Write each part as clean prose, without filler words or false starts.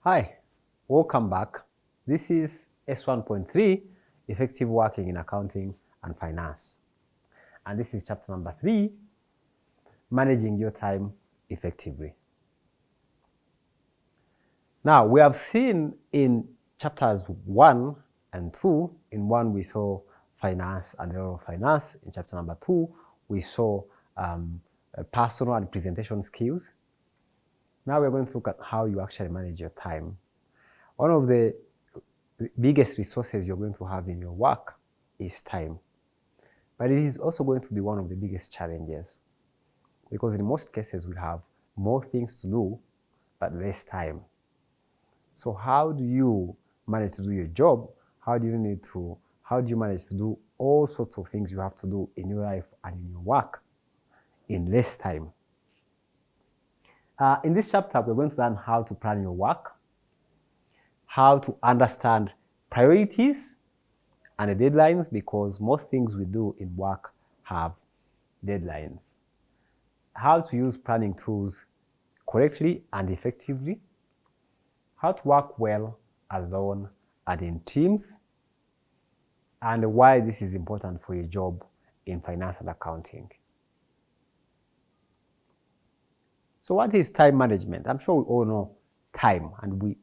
Hi, welcome back. This is S1.3, Effective Working in Accounting and Finance. And this is chapter number 3, Managing Your Time Effectively. Now, we have seen in chapters 1 and 2, in 1 we saw finance and the role of finance. In chapter number 2, we saw personal and presentation skills. Now we're going to look at how you actually manage your time. One of the biggest resources you're going to have in your work is time. But it is also going to be one of the biggest challenges because in most cases we have more things to do but less time. So how do you manage to do your job? How do you manage to do all sorts of things you have to do in your life and in your work in less time? In this chapter, we're going to learn how to plan your work, how to understand priorities and the deadlines, because most things we do in work have deadlines. How to use planning tools correctly and effectively. How to work well alone and in teams. And why this is important for your job in finance and accounting. So what is time management? I'm sure we all know time, and we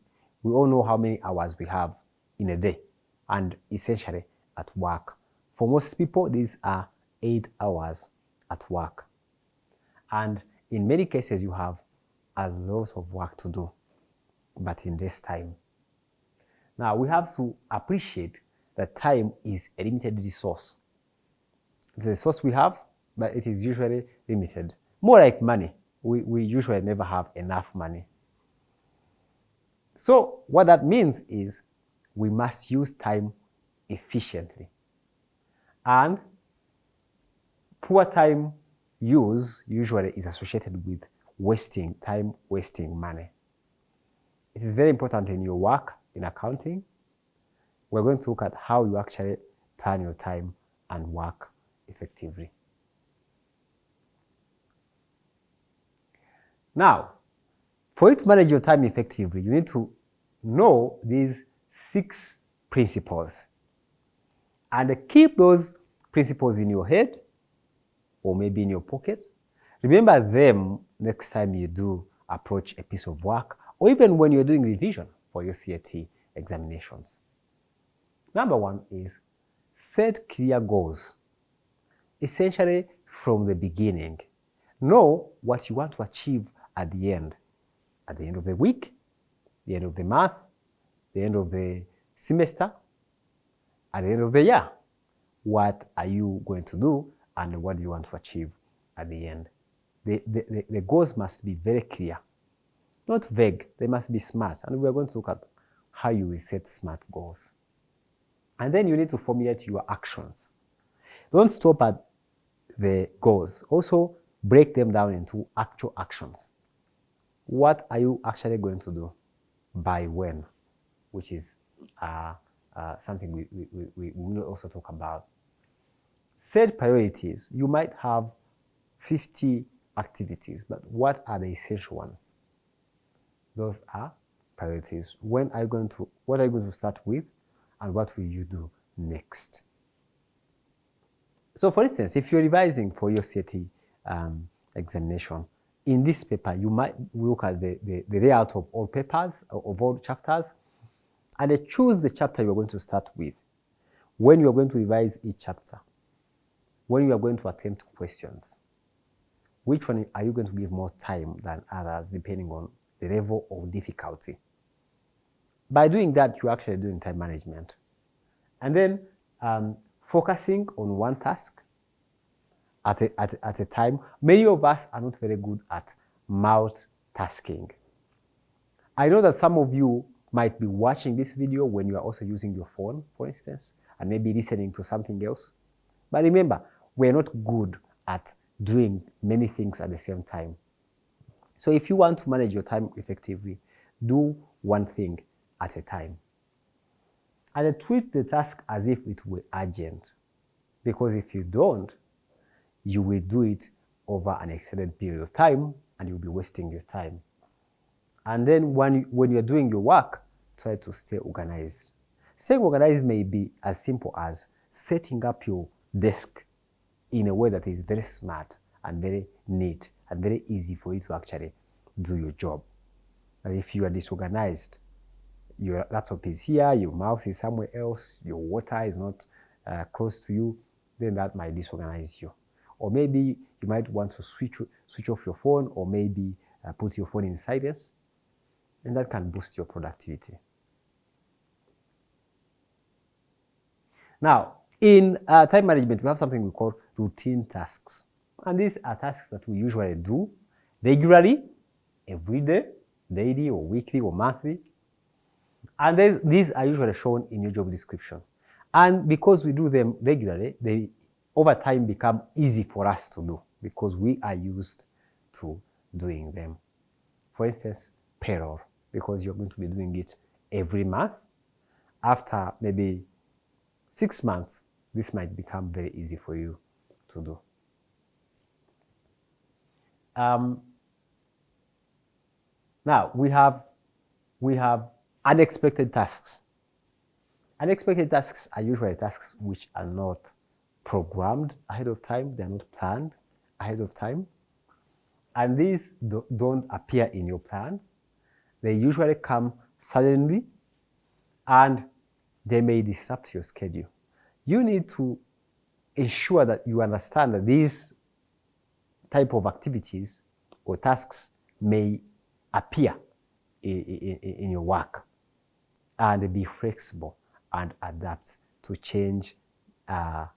all know how many hours we have in a day and essentially at work. For most people, these are 8 hours at work. And in many cases, you have a lot of work to do, but in less time. Now, we have to appreciate that time is a limited resource. It's a resource we have, but it is usually limited. More like money. We usually never have enough money. So what that means is we must use time efficiently. And poor time use usually is associated with wasting time, wasting money. It is very important in your work in accounting. We're going to look at how you actually plan your time and work effectively. Now, for you to manage your time effectively, you need to know these 6 principles and keep those principles in your head or maybe in your pocket. Remember them next time you do approach a piece of work or even when you're doing revision for your CAT examinations. Number 1 is set clear goals. Essentially, from the beginning, know what you want to achieve at the end of the week, the end of the month, the end of the semester, at the end of the year. What are you going to do and what do you want to achieve at the end? The goals must be very clear, not vague. They must be smart, and we are going to look at how you will set smart goals. And then you need to formulate your actions. Don't stop at the goals. Also, break them down into actual actions. What are you actually going to do? By when? Which is something we will also talk about. Set priorities. You might have 50 activities, but what are the essential ones? Those are priorities. What are you going to start with, and what will you do next? So, for instance, if you're revising for your CAT examination, in this paper, you might look at the layout of all papers, of all chapters, and choose the chapter you're going to start with, when you're going to revise each chapter, when you are going to attempt questions. Which one are you going to give more time than others, depending on the level of difficulty? By doing that, you're actually doing time management. And then focusing on one task at a time. Many of us are not very good at multitasking. I know that some of you might be watching this video when you are also using your phone, for instance, and maybe listening to something else. But remember, we're not good at doing many things at the same time. So if you want to manage your time effectively, do one thing at a time. And treat the task as if it were urgent. Because if you don't, you will do it over an extended period of time and you'll be wasting your time. And then when you're doing your work, try to stay organized. Staying organized may be as simple as setting up your desk in a way that is very smart and very neat and very easy for you to actually do your job. And if you are disorganized, your laptop is here, your mouse is somewhere else, your water is not close to you, then that might disorganize you. Or maybe you might want to switch off your phone, or maybe put your phone in silence, and that can boost your productivity. Now, in time management, we have something we call routine tasks. And these are tasks that we usually do regularly, every day, daily or weekly or monthly. And these are usually shown in your job description. And because we do them regularly, they over time become easy for us to do because we are used to doing them. For instance, payroll, because you're going to be doing it every month. After maybe 6 months, this might become very easy for you to do. Now we have unexpected tasks. Unexpected tasks are usually tasks which are not programmed ahead of time, they are not planned ahead of time. And these don't appear in your plan. They usually come suddenly and they may disrupt your schedule. You need to ensure that you understand that these type of activities or tasks may appear in your work, and be flexible and adapt to change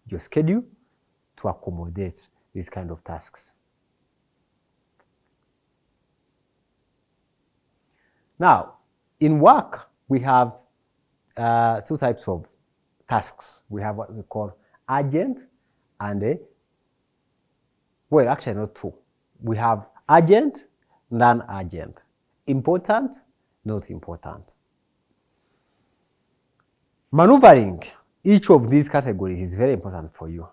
your schedule to accommodate these kind of tasks. Now, in work, we have two types of tasks. We have what we call urgent and well, actually not two. We have urgent, non-urgent, important, not important. Maneuvering each of these categories is very important for you.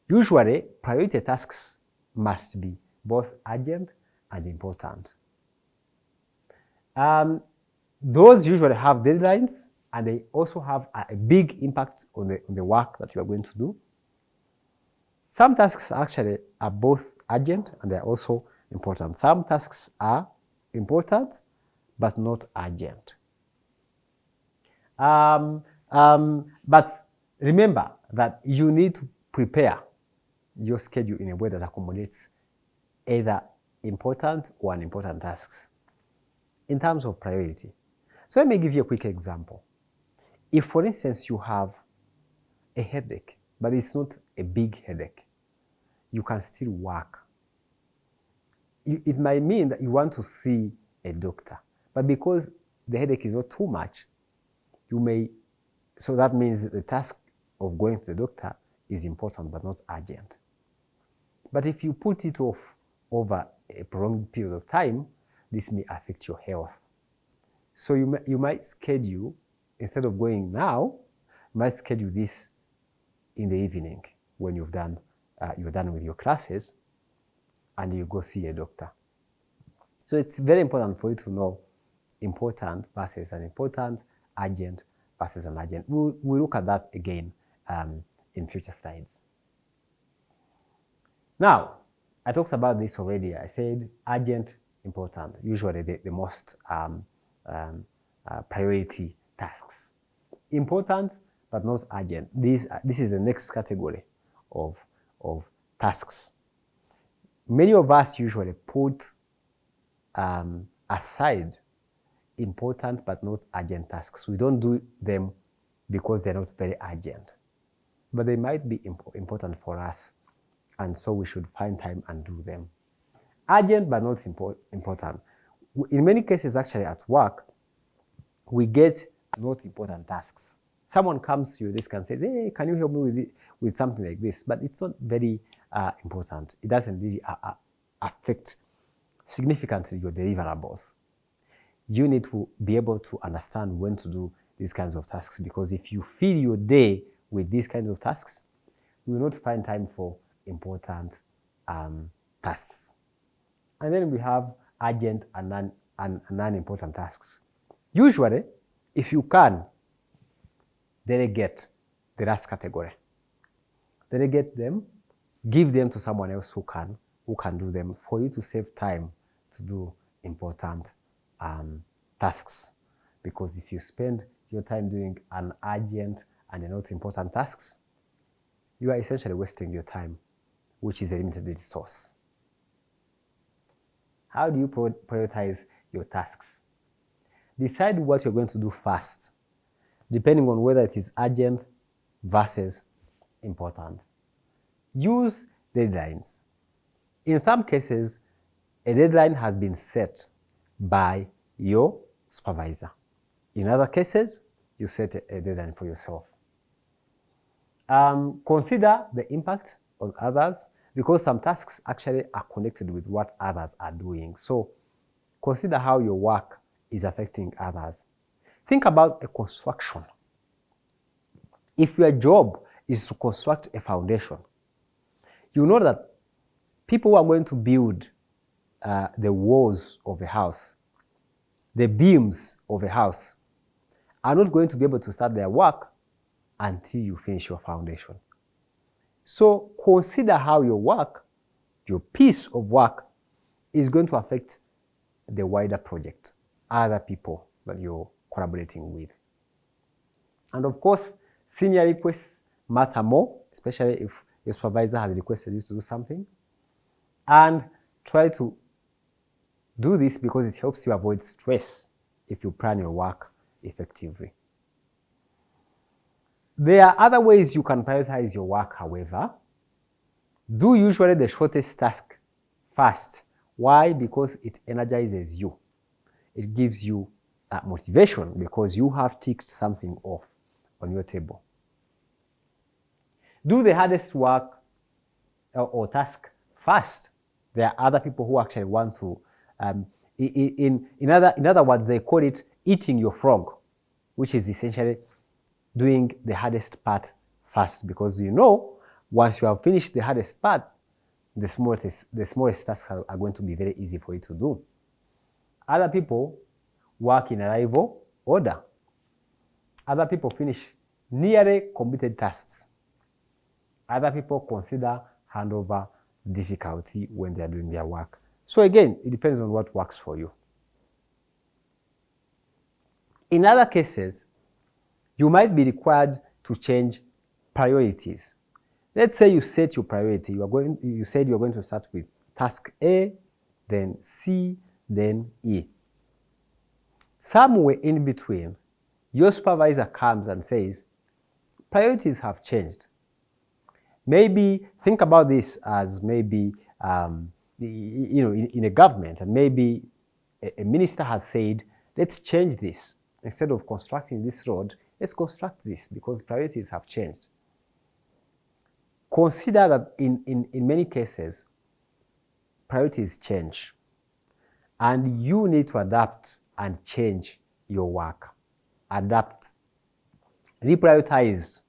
Usually, priority tasks must be both urgent and important. Those usually have deadlines, and they also have a big impact on the work that you are going to do. Some tasks actually are both urgent and they're also important. Some tasks are important but not urgent. But remember that you need to prepare your schedule in a way that accommodates either important or unimportant tasks in terms of priority. So let me give you a quick example. If, for instance, you have a headache, but it's not a big headache, you can still work. It might mean that you want to see a doctor, but because the headache is not too much, so that means that the task of going to the doctor is important but not urgent. But if you put it off over a prolonged period of time, this may affect your health. So you might schedule, instead of going now, you might schedule this in the evening when you're done with your classes, and you go see a doctor. So it's very important for you to know important versus unimportant, urgent versus unurgent. We'll look at that again in future slides. Now, I talked about this already. I said urgent, important, usually the most priority tasks. Important but not urgent. This is the next category of tasks. Many of us usually put aside important but not urgent tasks. We don't do them because they're not very urgent, but they might be important for us, and so we should find time and do them. Urgent but not important. In many cases, actually at work, we get not important tasks. Someone comes to your desk and says, hey, can you help me with something like this? But it's not very important. It doesn't really affect significantly your deliverables. You need to be able to understand when to do these kinds of tasks, because if you fill your day with these kinds of tasks, you will not find time for important tasks. And then we have urgent and and non-important tasks. Usually, if you can, delegate the last category. Delegate them, give them to someone else who can do them, for you to save time to do important tasks. Because if you spend your time doing an urgent and not important tasks, you are essentially wasting your time, which is a limited resource. How do you prioritize your tasks? Decide what you're going to do first, depending on whether it is urgent versus important. Use deadlines. In some cases, a deadline has been set by your supervisor. In other cases, you set a deadline for yourself. Consider the impact on others, because some tasks actually are connected with what others are doing. So consider how your work is affecting others. Think about a construction. If your job is to construct a foundation, you know that people who are going to build the walls of a house, the beams of a house, are not going to be able to start their work until you finish your foundation. So consider how your work, your piece of work, is going to affect the wider project, other people that you're collaborating with. And of course, senior requests matter more, especially if your supervisor has requested you to do something. And try to do this because it helps you avoid stress if you plan your work effectively. There are other ways you can prioritize your work, however. Do usually the shortest task first. Why? Because it energizes you. It gives you motivation because you have ticked something off on your table. Do the hardest work or task first. There are other people who actually want to, in other words, they call it eating your frog, which is essentially doing the hardest part first, because you know once you have finished the hardest part, the smallest tasks are going to be very easy for you to do. Other people work in arrival order. Other people finish nearly completed tasks. Other people consider handover difficulty when they are doing their work. So again, it depends on what works for you. In other cases, you might be required to change priorities. Let's say you set your priority. You said you're going to start with task A, then C, then E. Somewhere in between, your supervisor comes and says, priorities have changed. Maybe think about this as maybe, in a government, and maybe a minister has said, let's change this. Instead of constructing this road, let's construct this because priorities have changed. Consider that in many cases, priorities change, and you need to adapt and change your work. Adapt, reprioritize,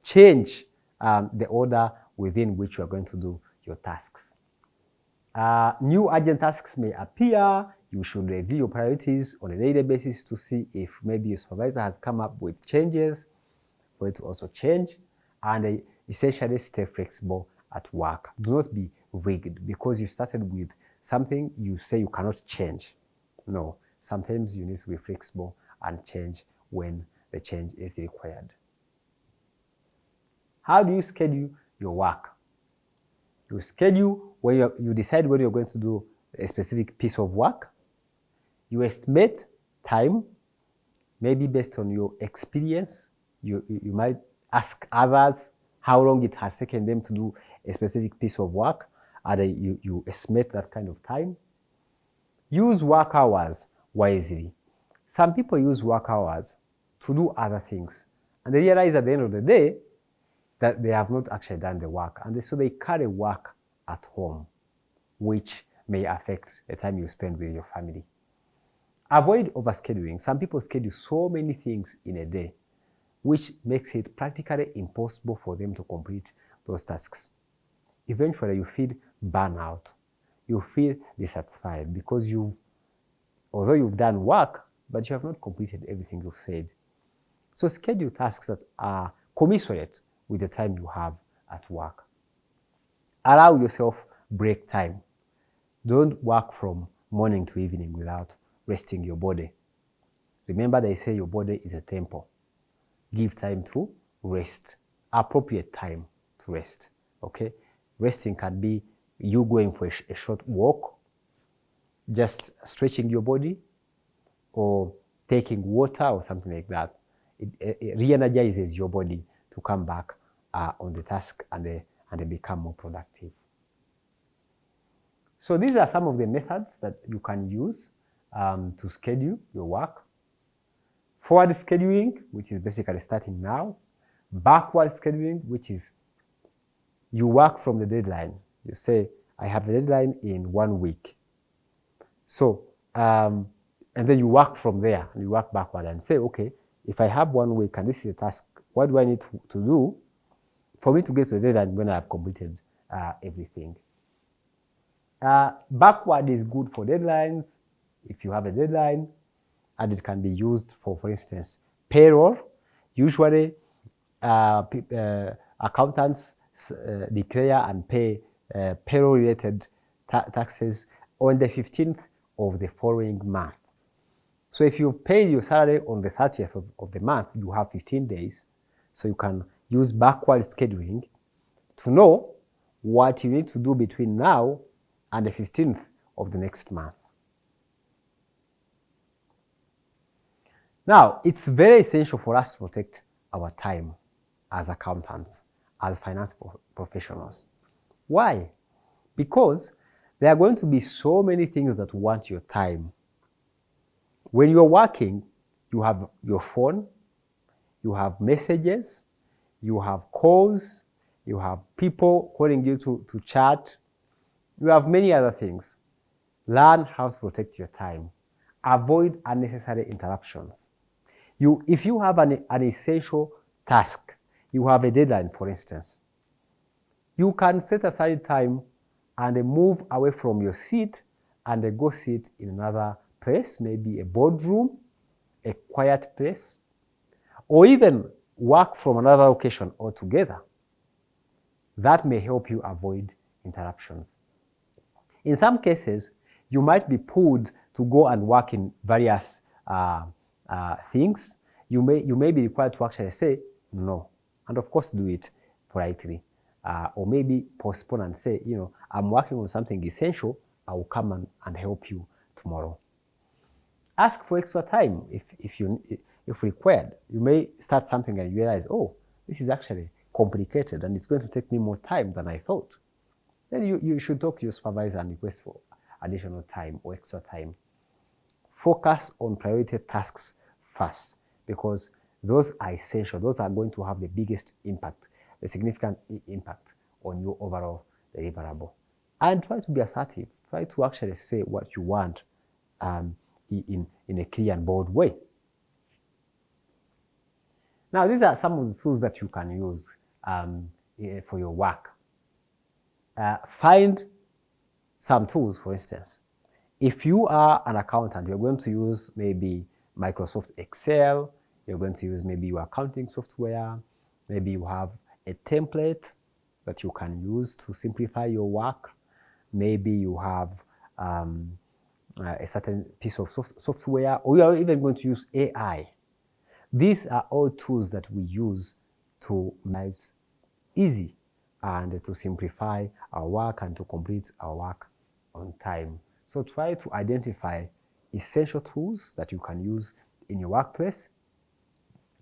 change the order within which you are going to do your tasks. New urgent tasks may appear. You should review your priorities on a daily basis to see if maybe your supervisor has come up with changes for you to also change, and essentially stay flexible at work. Do not be rigid because you started with something you say you cannot change. No, sometimes you need to be flexible and change when the change is required. How do you schedule your work? You schedule when you decide when you're going to do a specific piece of work. You estimate time, maybe based on your experience. You might ask others how long it has taken them to do a specific piece of work, and you estimate that kind of time. Use work hours wisely. Some people use work hours to do other things, and they realize at the end of the day that they have not actually done the work, and so they carry work at home, which may affect the time you spend with your family. Avoid overscheduling. Some people schedule so many things in a day, which makes it practically impossible for them to complete those tasks. Eventually, you feel burnout. You feel dissatisfied because you although you've done work, but you have not completed everything you've said. So schedule tasks that are commensurate with the time you have at work. Allow yourself break time. Don't work from morning to evening without resting your body. Remember, they say your body is a temple. Give time to rest, appropriate time to rest, okay? Resting can be you going for a short walk, just stretching your body, or taking water or something like that. It re-energizes your body to come back on the task and become more productive. So these are some of the methods that you can use to schedule your work. Forward scheduling, which is basically starting now. Backward scheduling, which is you work from the deadline. You say, I have a deadline in 1 week. So, and then you work from there, and you work backward and say, okay, if I have 1 week and this is a task, what do I need to do for me to get to the deadline when I have completed everything? Backward is good for deadlines, if you have a deadline, and it can be used for instance, payroll. Usually, accountants declare and pay payroll-related taxes on the 15th of the following month. So if you pay your salary on the 30th of the month, you have 15 days. So you can use backward scheduling to know what you need to do between now and the 15th of the next month. Now, it's very essential for us to protect our time as accountants, as finance professionals. Why? Because there are going to be so many things that want your time. When you're working, you have your phone, you have messages, you have calls, you have people calling you to chat, you have many other things. Learn how to protect your time. Avoid unnecessary interruptions. If you have an essential task, you have a deadline, for instance, you can set aside time and move away from your seat and go sit in another place, maybe a boardroom, a quiet place, or even work from another location altogether. That may help you avoid interruptions. In some cases, you might be pulled to go and work in various things. You may be required to actually say no, and of course do it politely, or maybe postpone and say, I'm working on something essential, I will come and help you tomorrow. Ask for extra time if required. You may start something and you realize, oh, this is actually complicated and it's going to take me more time than I thought. Then you should talk to your supervisor and request for additional time or extra time. Focus on priority tasks first, because those are essential. Those are going to have the biggest impact, the significant impact on your overall deliverable. And try to be assertive. Try to actually say what you want in a clear and bold way. Now, these are some of the tools that you can use for your work. Find some tools, for instance. If you are an accountant, you're going to use maybe Microsoft Excel, you're going to use maybe your accounting software, maybe you have a template that you can use to simplify your work, maybe you have a certain piece of software, or you are even going to use AI. These are all tools that we use to make lives easy and to simplify our work and to complete our work on time. So try to identify essential tools that you can use in your workplace.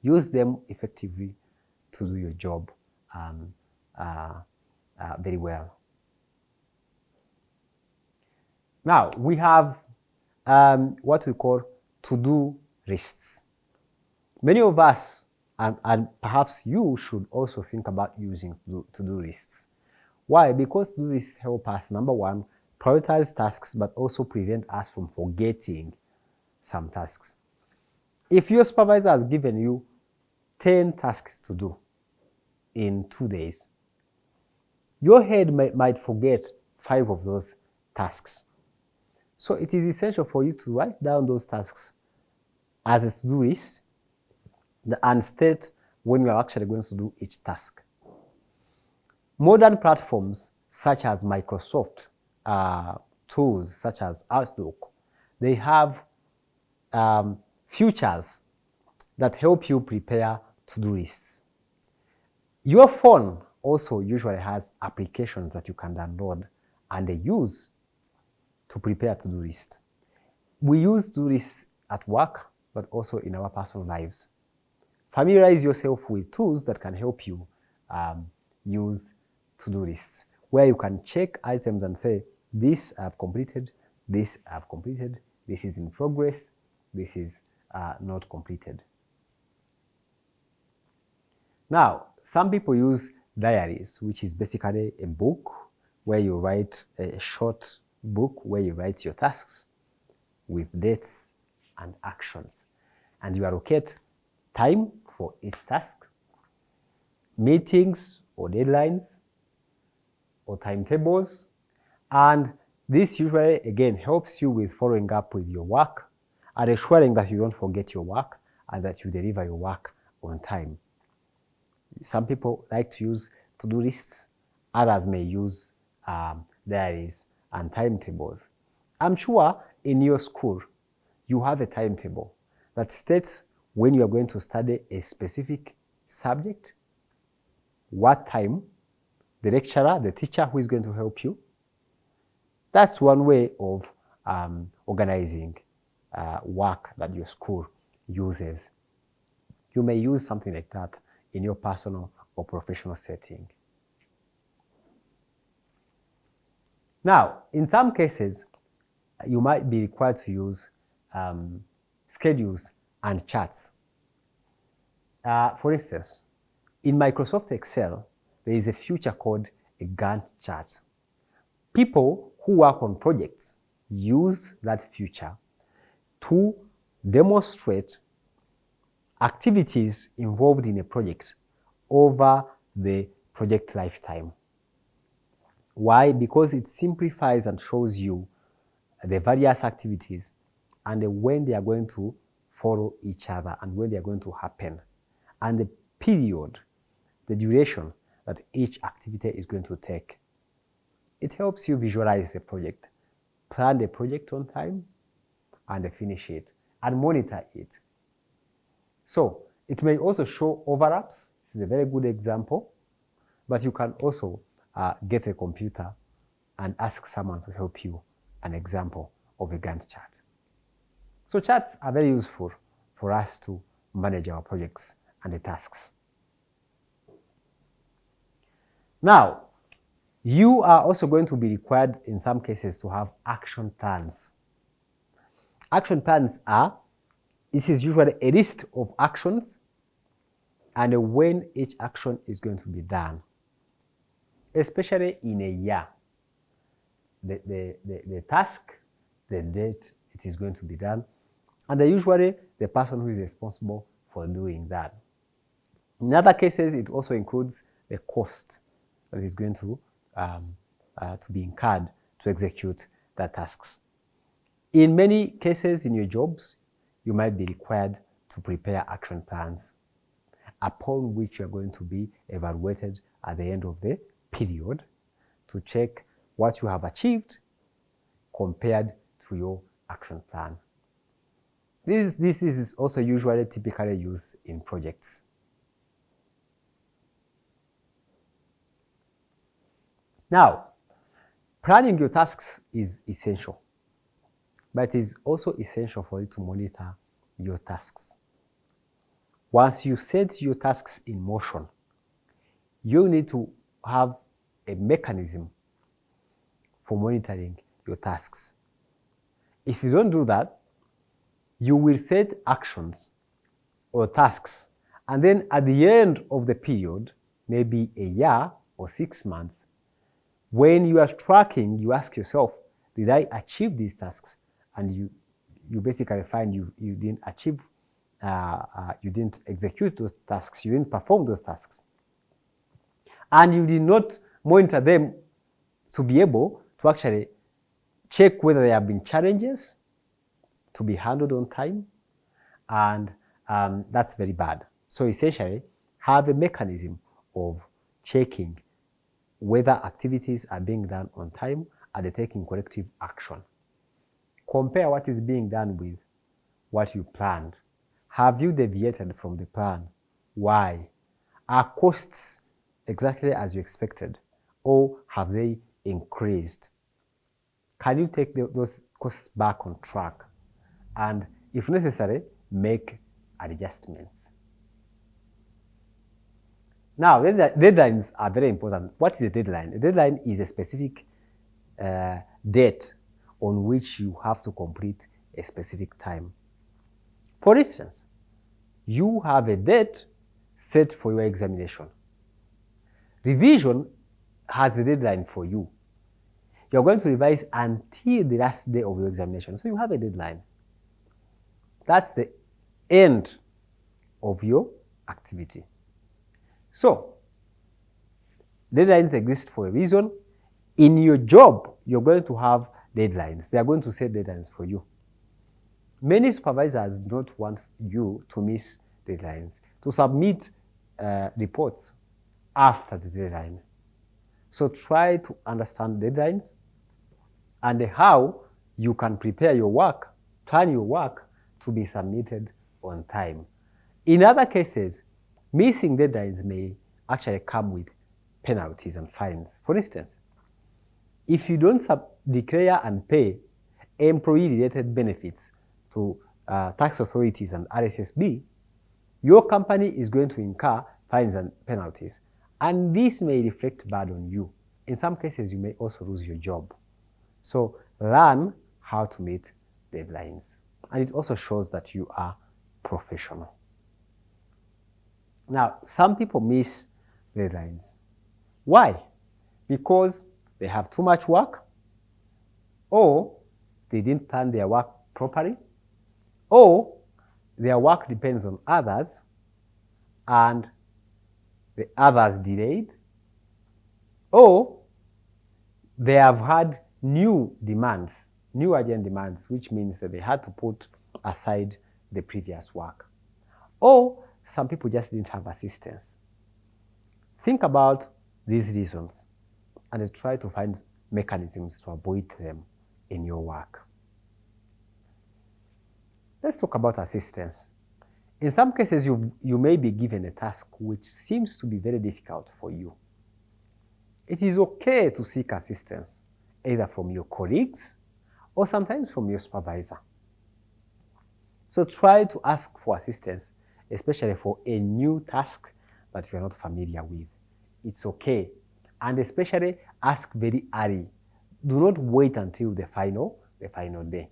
Use them effectively to do your job very well. Now, we have what we call to-do lists. Many of us, and perhaps you, should also think about using to-do lists. Why? Because to-do lists help us, number one, prioritize tasks, but also prevent us from forgetting some tasks. If your supervisor has given you 10 tasks to do in 2 days, your head might forget 5 of those tasks. So it is essential for you to write down those tasks as a to-do list and state when you are actually going to do each task. Modern platforms such as Microsoft tools such as Outlook, they have features that help you prepare to-do lists. Your phone also usually has applications that you can download and use to prepare to-do lists. We use to-do lists at work, but also in our personal lives. Familiarize yourself with tools that can help you use to-do lists, where you can check items and say, this I've completed, this I've completed, this is in progress, this is not completed. Now, some people use diaries, which is basically a book where you write a short book where you write your tasks with dates and actions. And you allocate time for each task, meetings or deadlines or timetables. And this usually, again, helps you with following up with your work and ensuring that you don't forget your work and that you deliver your work on time. Some people like to use to-do lists, others may use diaries and timetables. I'm sure in your school you have a timetable that states when you are going to study a specific subject, what time, the lecturer, the teacher who is going to help you. That's one way of organizing work that your school uses. You may use something like that in your personal or professional setting. Now, in some cases, you might be required to use schedules and charts. For instance, in Microsoft Excel, there is a feature called a Gantt chart. People who work on projects use that feature to demonstrate activities involved in a project over the project lifetime. Why? Because it simplifies and shows you the various activities and when they are going to follow each other and when they are going to happen, and the period, the duration that each activity is going to take. It helps you visualize the project, plan the project on time, and finish it, and monitor it. So it may also show overlaps. This is a very good example, but you can also get a computer and ask someone to help you an example of a Gantt chart. So charts are very useful for us to manage our projects and the tasks. Now, you are also going to be required in some cases to have action plans. Action plans this is usually a list of actions and when each action is going to be done, especially in a year. The task, the date it is going to be done, and usually the person who is responsible for doing that. In other cases, it also includes the cost that is going to be incurred to execute the tasks. In many cases in your jobs, you might be required to prepare action plans upon which you are going to be evaluated at the end of the period to check what you have achieved compared to your action plan. This is also usually typically used in projects. Now, planning your tasks is essential, but it is also essential for you to monitor your tasks. Once you set your tasks in motion, you need to have a mechanism for monitoring your tasks. If you don't do that, you will set actions or tasks, and then at the end of the period, maybe a year or 6 months, when you are tracking, you ask yourself, did I achieve these tasks? And you basically find you didn't achieve, you didn't execute those tasks, you didn't perform those tasks. And you did not monitor them to be able to actually check whether there have been challenges to be handled on time, and that's very bad. So essentially, have a mechanism of checking whether activities are being done on time and taking corrective action. Compare what is being done with what you planned. Have you deviated from the plan? Why? Are costs exactly as you expected, or have they increased? Can you take those costs back on track? And if necessary, make adjustments. Now, deadlines are very important. What is a deadline? A deadline is a specific date on which you have to complete a specific time. For instance, you have a date set for your examination. Revision has a deadline for you. You're going to revise until the last day of your examination. So you have a deadline. That's the end of your activity. So, deadlines exist for a reason. In your job, you're going to have deadlines. They are going to set deadlines for you. Many supervisors do not want you to miss deadlines, to submit reports after the deadline. So try to understand deadlines and how you can prepare your work, plan your work to be submitted on time. In other cases, missing deadlines may actually come with penalties and fines. For instance, if you don't declare and pay employee-related benefits to tax authorities and RSSB, your company is going to incur fines and penalties, and this may reflect bad on you. In some cases, you may also lose your job. So learn how to meet deadlines, and it also shows that you are professional. Now, some people miss deadlines. Why? Because they have too much work, or they didn't plan their work properly, or their work depends on others and the others delayed, or they have had new demands, new urgent demands, which means that they had to put aside the previous work, or some people just didn't have assistance. Think about these reasons and try to find mechanisms to avoid them in your work. Let's talk about assistance. In some cases, you may be given a task which seems to be very difficult for you. It is okay to seek assistance, either from your colleagues or sometimes from your supervisor. So try to ask for assistance, especially for a new task that you are not familiar with. It's okay. And especially ask very early. Do not wait until the final day.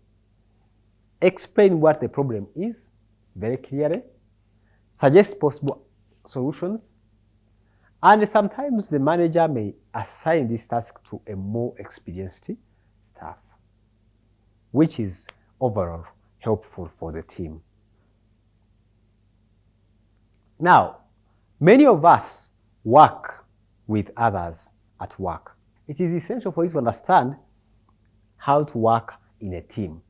Explain what the problem is very clearly. Suggest possible solutions. And sometimes the manager may assign this task to a more experienced staff, which is overall helpful for the team. Now, many of us work with others at work. It is essential for you to understand how to work in a team.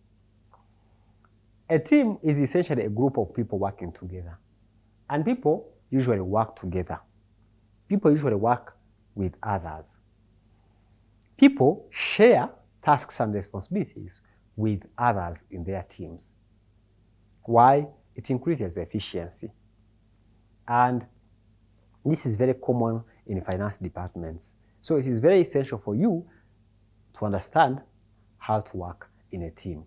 A team is essentially a group of people working together. And people usually work together. People usually work with others. People share tasks and responsibilities with others in their teams. Why? It increases efficiency. And this is very common in finance departments. So it is very essential for you to understand how to work in a team.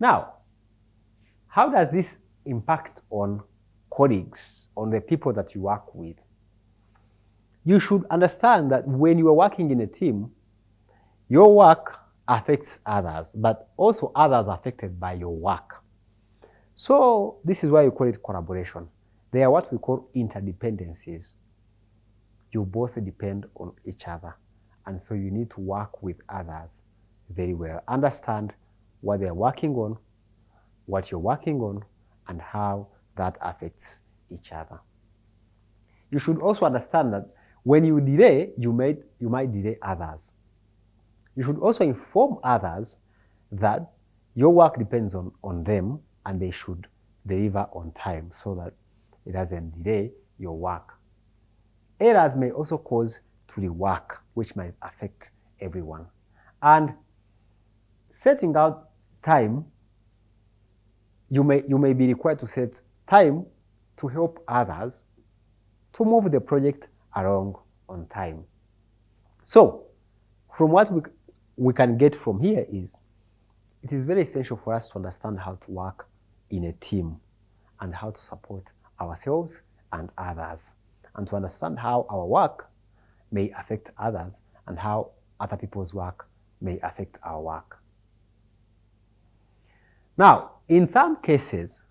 Now, how does this impact on colleagues, on the people that you work with? You should understand that when you are working in a team, your work affects others, but also others are affected by your work. So this is why you call it collaboration. They are what we call interdependencies. You both depend on each other. And so you need to work with others very well. Understand what they're working on, what you're working on, and how that affects each other. You should also understand that when you delay, you might delay others. You should also inform others that your work depends on them and they should deliver on time so that it doesn't delay your work. Errors may also cause to rework, which might affect everyone. And setting out time, you may be required to set time to help others to move the project along on time. So, from what we can get from here is, it is very essential for us to understand how to work in a team and how to support ourselves and others, and to understand how our work may affect others and how other people's work may affect our work. Now, in some cases,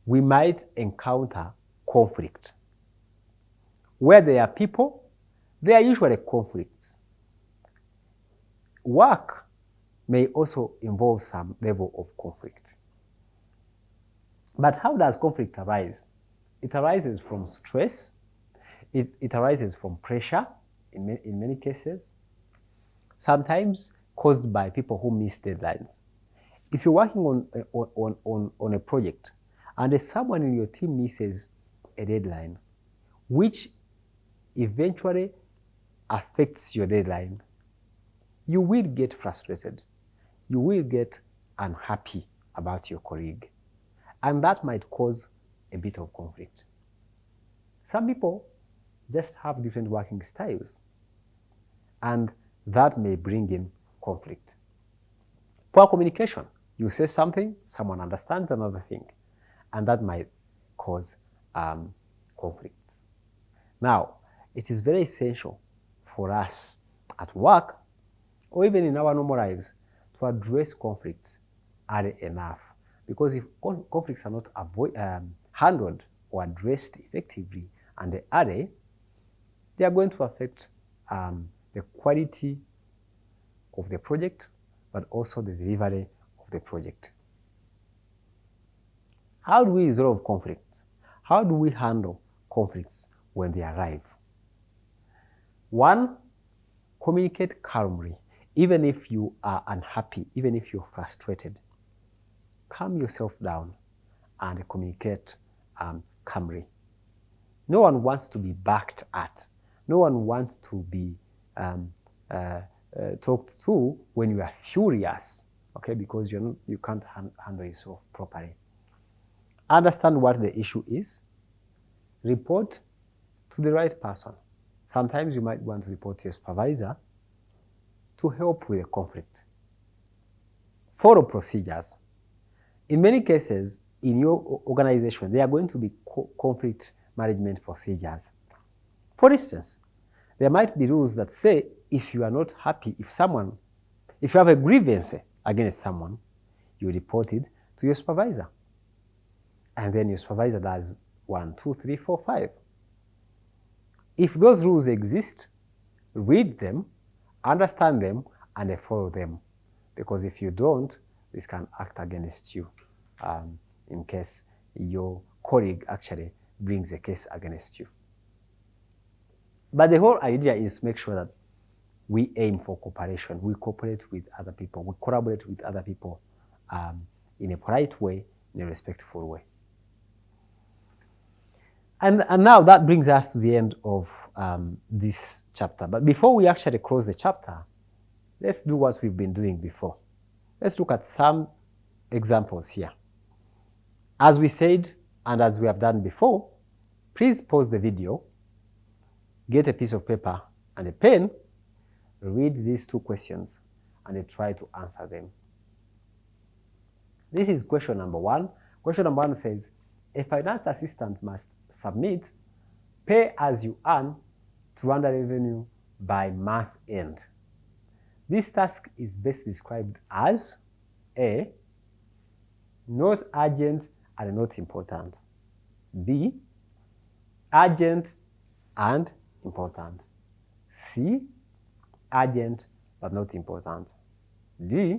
we might encounter conflict. Where there are people, there are usually conflicts. Work may also involve some level of conflict. But how does conflict arise? It arises from stress. It arises from pressure in many cases, sometimes caused by people who miss deadlines. If you're working on a project and someone in your team misses a deadline, which eventually affects your deadline, you will get frustrated. You will get unhappy about your colleague. And that might cause a bit of conflict. Some people just have different working styles, and that may bring in conflict. Poor communication. You say something, someone understands another thing, and that might cause conflicts. Now, it is very essential for us at work, or even in our normal lives, to address conflicts early enough. Because if conflicts are not handled or addressed effectively and early, they are going to affect the quality of the project, but also the delivery of the project. How do we resolve conflicts? How do we handle conflicts when they arrive? One, communicate calmly. Even if you are unhappy, even if you're frustrated, calm yourself down and communicate calmly. No one wants to be backed at. No one wants to be talked to when you are furious, okay, because you can't handle yourself properly. Understand what the issue is. Report to the right person. Sometimes you might want to report to your supervisor to help with a conflict. Follow procedures. In many cases, in your organization, there are going to be conflict management procedures. For instance, there might be rules that say if you are not happy, if you have a grievance against someone, you report it to your supervisor. And then your supervisor does 1, 2, 3, 4, 5. If those rules exist, read them, understand them, and follow them. Because if you don't, this can act against you in case your colleague actually brings a case against you. But the whole idea is to make sure that we aim for cooperation. We cooperate with other people. We collaborate with other people in a polite way, in a respectful way. And now that brings us to the end of this chapter. But before we actually close the chapter, let's do what we've been doing before. Let's look at some examples here. As we said, and as we have done before, please pause the video, get a piece of paper and a pen, read these 2 questions, and try to answer them. This is question number 1. Question number 1 says, a finance assistant must submit pay as you earn to Rwanda Revenue by month end. This task is best described as A, not urgent and not important. B, urgent and important. C, urgent but not important. D,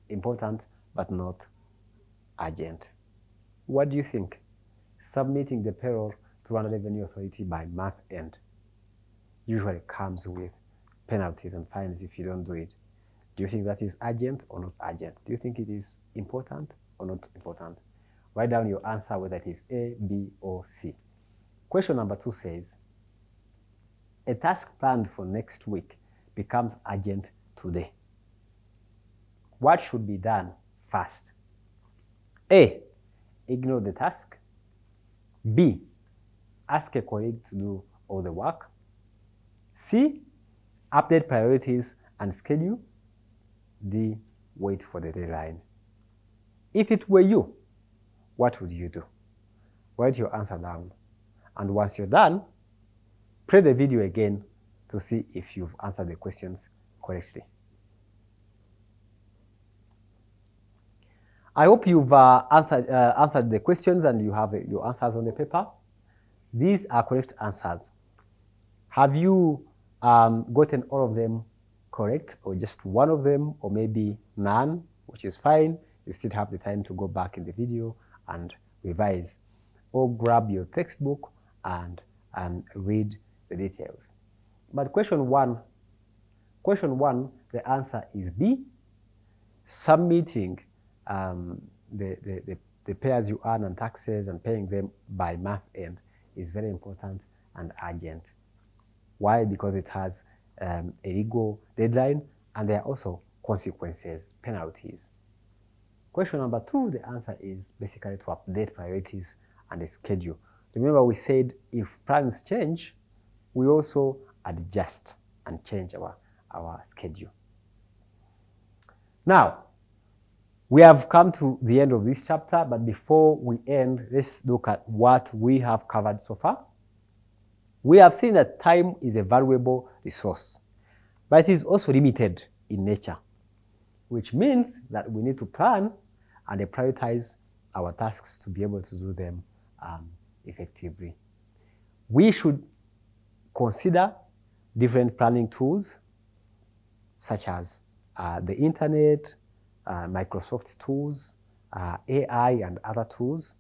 important but not urgent. What do you think? Submitting the payroll to Rwanda Revenue Authority by month end usually comes with penalties and fines if you don't do it. Do you think that is urgent or not urgent? Do you think it is important or not important? Write down your answer, whether it is A, B, or C. Question number 2 says, a task planned for next week becomes urgent today. What should be done first? A, ignore the task. B, ask a colleague to do all the work. C, update priorities and schedule. D, wait for the deadline. If it were you, what would you do? Write your answer down. And once you're done, play the video again to see if you've answered the questions correctly. I hope you've answered the questions and you have your answers on the paper. These are correct answers. Have you gotten all of them correct, or just one of them, or maybe none, which is fine? You still have the time to go back in the video and revise, or grab your textbook and read the details. But question one, the answer is B. Submitting the payers you earn and taxes and paying them by month end is very important and urgent. Why? Because it has a legal deadline, and there are also consequences, penalties. Question number 2, the answer is basically to update priorities and the schedule. Remember, we said if plans change, we also adjust and change our schedule. Now, we have come to the end of this chapter, but before we end, let's look at what we have covered so far. We have seen that time is a valuable resource, but it is also limited in nature, which means that we need to plan and prioritize our tasks to be able to do them effectively. We should consider different planning tools such as the internet, Microsoft tools, AI and other tools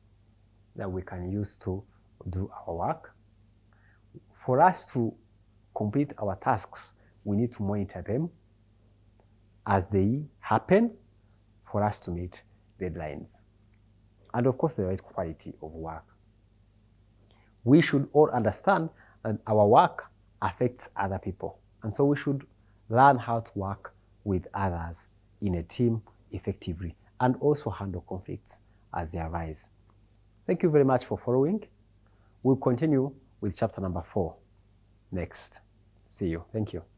that we can use to do our work. For us to complete our tasks, we need to monitor them as they happen for us to meet deadlines. And of course, the right quality of work. We should all understand that our work affects other people. And so we should learn how to work with others in a team effectively and also handle conflicts as they arise. Thank you very much for following. We'll continue with chapter number 4 next. See you. Thank you.